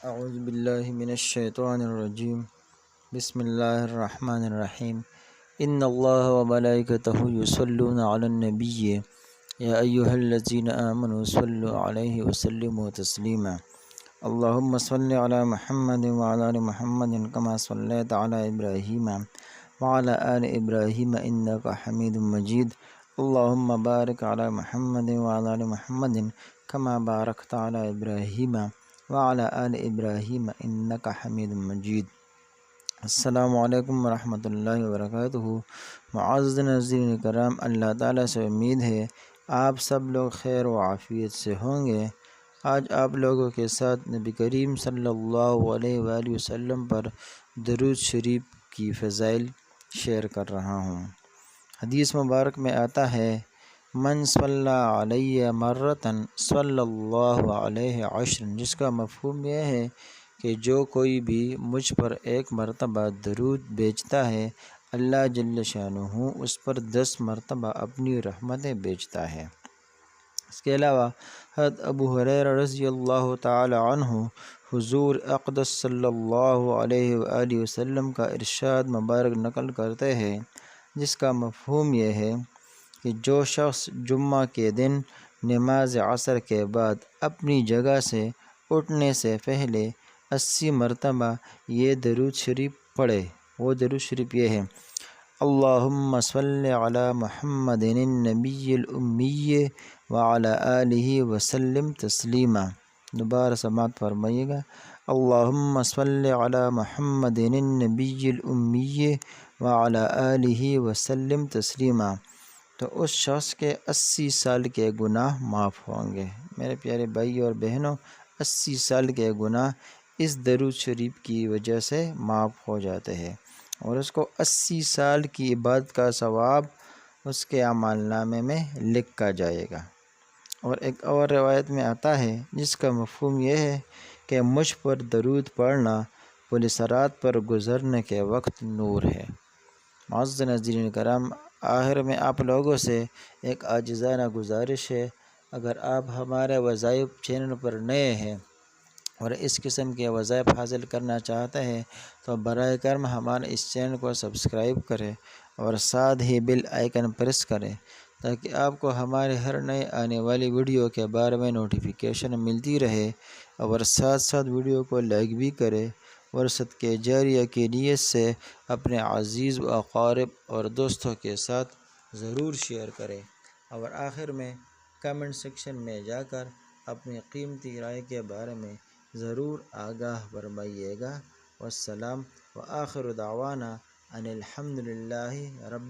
اعوذ باللہ من الشیطان الرجیم بسم اللہ الرحمن الرحیم ان اللہ وملائکتہ یصلون علی النبی یا ایہا الذین آمنوا صلوا علیہ وسلموا تسلیما اللہم صل علی محمد وعلی آل محمد کما صلیت علی ابراہیم وعلی آل ابراہیم انک حمید مجید اللہم بارک علی محمد وعلی آل محمد کما بارکت علی ابراہیم وعلی آل ابراہیم انک حمید مجید۔ السلام علیکم ورحمۃ اللہ وبرکاتہ۔ معزز ناظرین کرام، اللہ تعالیٰ سے امید ہے آپ سب لوگ خیر و عافیت سے ہوں گے۔ آج آپ لوگوں کے ساتھ نبی کریم صلی اللہ علیہ وآلہ وسلم پر درود شریف کی فضائل شیئر کر رہا ہوں۔ حدیث مبارک میں آتا ہے من صلی علیہ مرتن صلی اللہ علیہ عشر، جس کا مفہوم یہ ہے کہ جو کوئی بھی مجھ پر ایک مرتبہ درود بھیجتا ہے، اللہ جل شانہ اس پر 10 مرتبہ اپنی رحمتیں بھیجتا ہے۔ اس کے علاوہ حضرت ابو ہریرہ رضی اللہ تعالی عنہ حضور اقدس صلی اللہ علیہ وآلہ وسلم کا ارشاد مبارک نقل کرتے ہیں، جس کا مفہوم یہ ہے کہ جو شخص جمعہ کے دن نماز عصر کے بعد اپنی جگہ سے اٹھنے سے پہلے 80 مرتبہ یہ درود شریف پڑھے، وہ درود شریف یہ ہے: اللہم صلی علی محمد النبی الامی وعلی آلہ وسلم تسلیما۔ دوبارہ سماعت فرمائیے گا: اللہم صلی علی محمد النبی الامی وعلی آلہ وسلم تسلیما۔ تو اس شخص کے 80 سال کے گناہ معاف ہوں گے۔ میرے پیارے بھائی اور بہنوں، 80 سال کے گناہ اس درود شریف کی وجہ سے معاف ہو جاتے ہیں، اور اس کو 80 سال کی عبادت کا ثواب اس کے اعمال نامے میں لکھا جائے گا۔ اور ایک اور روایت میں آتا ہے جس کا مفہوم یہ ہے کہ مجھ پر درود پڑھنا پل صراط پر گزرنے کے وقت نور ہے۔ معزز ناظرین کرام، آخر میں آپ لوگوں سے ایک عاجزانہ گزارش ہے، اگر آپ ہمارے وظائف چینل پر نئے ہیں اور اس قسم کے وظائف حاصل کرنا چاہتے ہیں تو براہ کرم ہمارے اس چینل کو سبسکرائب کریں اور ساتھ ہی بیل آئیکن پریس کریں، تاکہ آپ کو ہمارے ہر نئے آنے والی ویڈیو کے بارے میں نوٹیفیکیشن ملتی رہے، اور ساتھ ساتھ ویڈیو کو لائک بھی کریں اور صدقہ جاریہ کی نیت سے اپنے عزیز و اقارب اور دوستوں کے ساتھ ضرور شیئر کریں، اور آخر میں کمنٹ سیکشن میں جا کر اپنی قیمتی رائے کے بارے میں ضرور آگاہ فرمائیے گا۔ والسلام وآخر دعوانا ان الحمد للہ رب